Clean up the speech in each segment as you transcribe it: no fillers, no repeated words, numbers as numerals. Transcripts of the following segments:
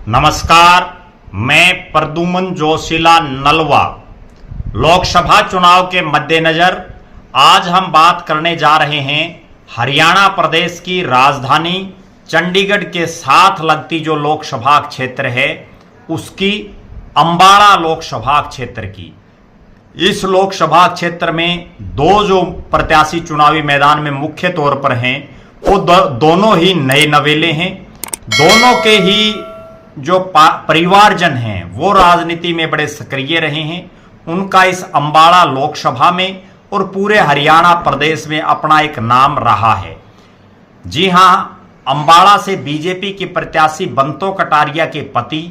नमस्कार, मैं प्रद्युमन जोशीला नलवा। लोकसभा चुनाव के मद्देनजर आज हम बात करने जा रहे हैं हरियाणा प्रदेश की राजधानी चंडीगढ़ के साथ लगती जो लोकसभा क्षेत्र है उसकी अंबाला लोकसभा क्षेत्र की। इस लोकसभा क्षेत्र में दो जो प्रत्याशी चुनावी मैदान में मुख्य तौर पर हैं वो दोनों ही नए नवेले हैं। दोनों के ही जो परिवारजन हैं वो राजनीति में बड़े सक्रिय रहे हैं। उनका इस अंबाला लोकसभा में और पूरे हरियाणा प्रदेश में अपना एक नाम रहा है। जी हां, अंबाला से बीजेपी के प्रत्याशी बंतो कटारिया के पति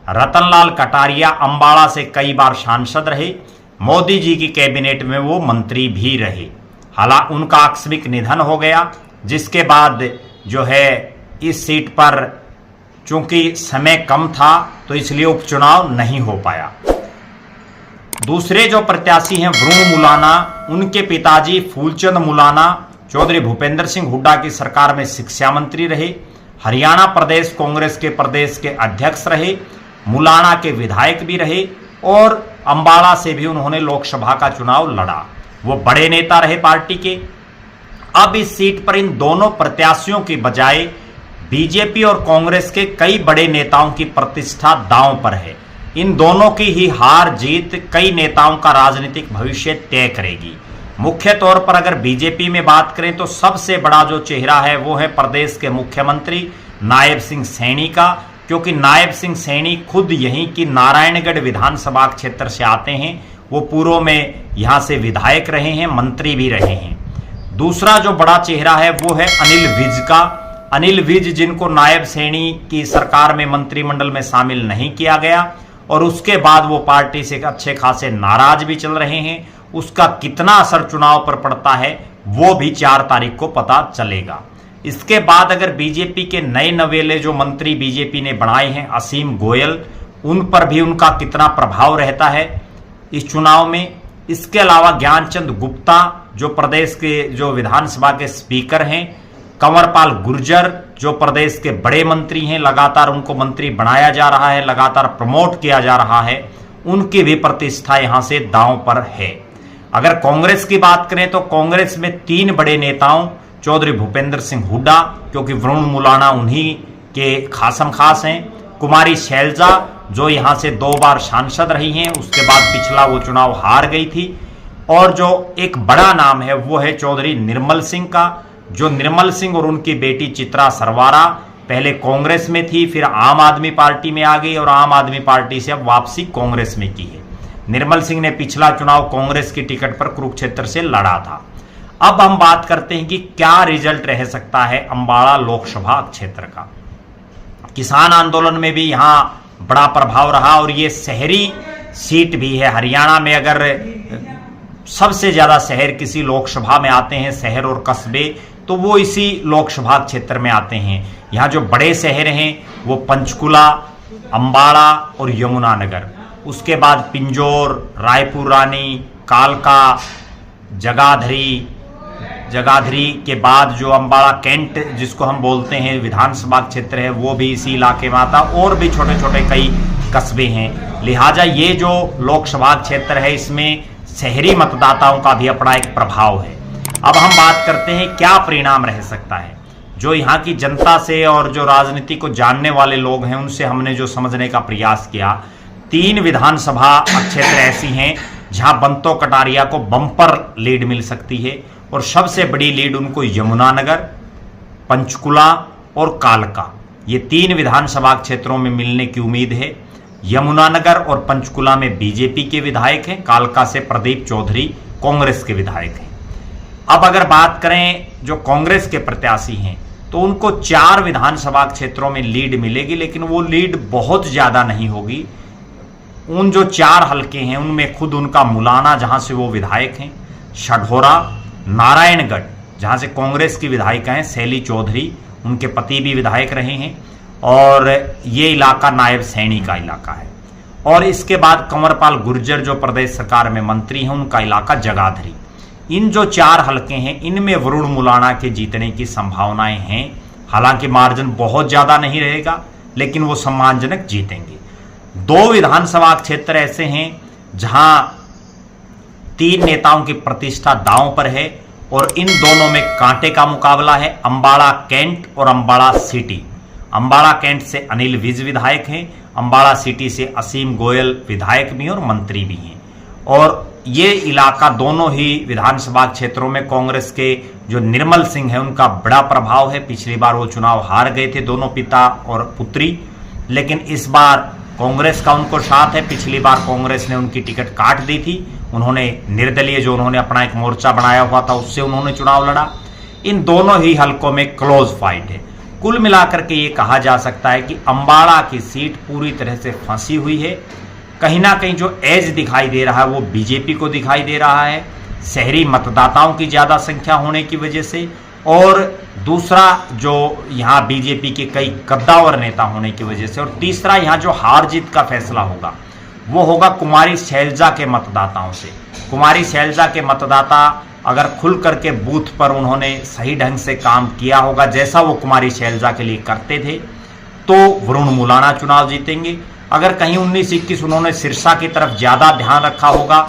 रतनलाल कटारिया अंबाला से कई बार सांसद रहे। मोदी जी की कैबिनेट में वो मंत्री भी रहे। हालांकि उनका आकस्मिक निधन हो गया, जिसके बाद जो है इस सीट पर चूंकि समय कम था तो इसलिए उपचुनाव नहीं हो पाया। दूसरे जो प्रत्याशी हैं वरुण मुलाना, उनके पिताजी फूलचंद मुलाना चौधरी भूपेंद्र सिंह हुड्डा की सरकार में शिक्षा मंत्री रहे, हरियाणा प्रदेश कांग्रेस के प्रदेश के अध्यक्ष रहे, मुलाना के विधायक भी रहे और अंबाला से भी उन्होंने लोकसभा का चुनाव लड़ा। वो बड़े नेता रहे पार्टी के। अब इस सीट पर इन दोनों प्रत्याशियों की बजाय बीजेपी और कांग्रेस के कई बड़े नेताओं की प्रतिष्ठा दांव पर है। इन दोनों की ही हार जीत कई नेताओं का राजनीतिक भविष्य तय करेगी। मुख्य तौर पर अगर बीजेपी में बात करें तो सबसे बड़ा जो चेहरा है वो है प्रदेश के मुख्यमंत्री नायब सिंह सैनी का, क्योंकि नायब सिंह सैनी खुद यहीं की नारायणगढ़ विधानसभा क्षेत्र से आते हैं। वो पूर्व में यहां से विधायक रहे हैं, मंत्री भी रहे हैं। दूसरा जो बड़ा चेहरा है वो है अनिल विज का। अनिल विज, जिनको नायब सैनी की सरकार में मंत्रिमंडल में शामिल नहीं किया गया और उसके बाद वो पार्टी से अच्छे खासे नाराज भी चल रहे हैं। उसका कितना असर चुनाव पर पड़ता है वो भी 4 तारीख को पता चलेगा। इसके बाद अगर बीजेपी के नए नवेले जो मंत्री बीजेपी ने बनाए हैं असीम गोयल, उन पर भी उनका कितना प्रभाव रहता है इस चुनाव में। इसके अलावा ज्ञानचंद गुप्ता जो प्रदेश के जो विधानसभा के स्पीकर हैं, कंवरपाल गुर्जर जो प्रदेश के बड़े मंत्री हैं, लगातार उनको मंत्री बनाया जा रहा है, लगातार प्रमोट किया जा रहा है, उनकी भी प्रतिष्ठा यहां से दांव पर है। अगर कांग्रेस की बात करें तो कांग्रेस में 3 बड़े नेताओं चौधरी भूपेंद्र सिंह हुड्डा, क्योंकि वरुण मुलाना उन्हीं के खासम खास हैं, कुमारी शैलजा जो यहां से 2 बार सांसद रही हैं, उसके बाद पिछला वो चुनाव हार गई थी, और जो एक बड़ा नाम है वो है चौधरी निर्मल सिंह का, जो निर्मल सिंह और उनकी बेटी चित्रा सरवारा पहले कांग्रेस में थी, फिर आम आदमी पार्टी में आ गई और आम आदमी पार्टी से अब वापसी कांग्रेस में की है। निर्मल सिंह ने पिछला चुनाव कांग्रेस की टिकट पर कुरुक्षेत्र से लड़ा था। अब हम बात करते हैं कि क्या रिजल्ट रह सकता है अंबाला लोकसभा क्षेत्र का। किसान आंदोलन में भी यहां बड़ा प्रभाव रहा और ये शहरी सीट भी है। हरियाणा में अगर सबसे ज्यादा शहर किसी लोकसभा में आते हैं, शहर और कस्बे, तो वो इसी लोकसभा क्षेत्र में आते हैं। यहाँ जो बड़े शहर हैं वो पंचकुला, अंबाला और यमुनानगर, उसके बाद पिंजौर, रायपुर रानी, कालका, जगाधरी के बाद जो अंबाला कैंट जिसको हम बोलते हैं विधानसभा क्षेत्र है वो भी इसी इलाके में आता, और भी छोटे छोटे कई कस्बे हैं। लिहाजा ये जो लोकसभा क्षेत्र है इसमें शहरी मतदाताओं का भी अपना एक प्रभाव है। अब हम बात करते हैं क्या परिणाम रह सकता है। जो यहाँ की जनता से और जो राजनीति को जानने वाले लोग हैं उनसे हमने जो समझने का प्रयास किया, 3 विधानसभा क्षेत्र ऐसी हैं जहां बंतो कटारिया को बम्पर लीड मिल सकती है, और सबसे बड़ी लीड उनको यमुनानगर, पंचकुला और कालका, ये 3 विधानसभा क्षेत्रों में मिलने की उम्मीद है। यमुनानगर और पंचकुला में बीजेपी के विधायक हैं, कालका से प्रदीप चौधरी कांग्रेस के विधायक हैं। अब अगर बात करें जो कांग्रेस के प्रत्याशी हैं तो उनको 4 विधानसभा क्षेत्रों में लीड मिलेगी, लेकिन वो लीड बहुत ज्यादा नहीं होगी। उन जो 4 हलके हैं उनमें खुद उनका मुलाना जहां से वो विधायक हैं, शढौरा, नारायणगढ़ जहां से कांग्रेस की विधायिका हैं शैली चौधरी, उनके पति भी विधायक रहे हैं, और ये इलाका नायब सैनी का इलाका है। और इसके बाद कंवरपाल गुर्जर जो प्रदेश सरकार में मंत्री हैं उनका इलाका जगाधरी। इन जो 4 हलके हैं इनमें वरुण मुलाना के जीतने की संभावनाएं हैं। हालांकि मार्जिन बहुत ज्यादा नहीं रहेगा, लेकिन वो सम्मानजनक जीतेंगे। 2 विधानसभा क्षेत्र ऐसे हैं जहां 3 नेताओं की प्रतिष्ठा दांव पर है और इन दोनों में कांटे का मुकाबला है। अंबाड़ा कैंट और अंबाड़ा सिटी। अंबाड़ा कैंट से अनिल विज विधायक हैं, अंबाड़ा सिटी से असीम गोयल विधायक भी हैं और मंत्री भी हैं। और ये इलाका दोनों ही विधानसभा क्षेत्रों में कांग्रेस के जो निर्मल सिंह है उनका बड़ा प्रभाव है। पिछली बार वो चुनाव हार गए थे, दोनों पिता और पुत्री, लेकिन इस बार कांग्रेस का उनको साथ है। पिछली बार कांग्रेस ने उनकी टिकट काट दी थी, उन्होंने निर्दलीय जो उन्होंने अपना एक मोर्चा बनाया हुआ था उससे उन्होंने चुनाव लड़ा। इन दोनों ही हलकों में क्लोज फाइट है। कुल मिलाकर के ये कहा जा सकता है कि अंबाड़ा की सीट पूरी तरह से फंसी हुई है। कहीं ना कहीं जो एज दिखाई दे रहा है वो बीजेपी को दिखाई दे रहा है, शहरी मतदाताओं की ज्यादा संख्या होने की वजह से, और दूसरा जो यहाँ बीजेपी के कई कद्दावर नेता होने की वजह से, और तीसरा यहाँ जो हार जीत का फैसला होगा वो होगा कुमारी शैलजा के मतदाताओं से। कुमारी शैलजा के मतदाता अगर खुल करके बूथ पर उन्होंने सही ढंग से काम किया होगा जैसा वो कुमारी शैलजा के लिए करते थे तो वरुण मुलाना चुनाव जीतेंगे। अगर कहीं 19-21 उन्होंने सिरसा की तरफ ज्यादा ध्यान रखा होगा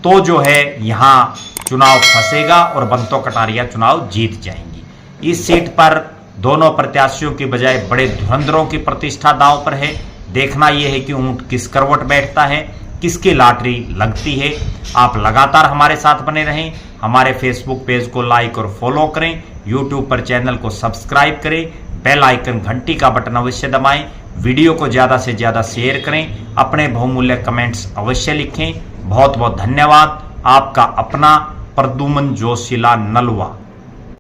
तो जो है यहाँ चुनाव फंसेगा और बंतो कटारिया चुनाव जीत जाएंगी। इस सीट पर दोनों प्रत्याशियों की बजाय बड़े धुरंधरों की प्रतिष्ठा दांव पर है। देखना यह है कि ऊंट किस करवट बैठता है, किसकी लॉटरी लगती है। आप लगातार हमारे साथ बने रहें, हमारे फेसबुक पेज को लाइक और फॉलो करें, यूट्यूब पर चैनल को सब्सक्राइब करें, बेल आइकन घंटी का बटन अवश्य दबाएं, वीडियो को ज्यादा से ज्यादा शेयर करें, अपने बहुमूल्य कमेंट्स अवश्य लिखें। बहुत बहुत धन्यवाद। आपका अपना प्रद्युमन जोशीला नलवा।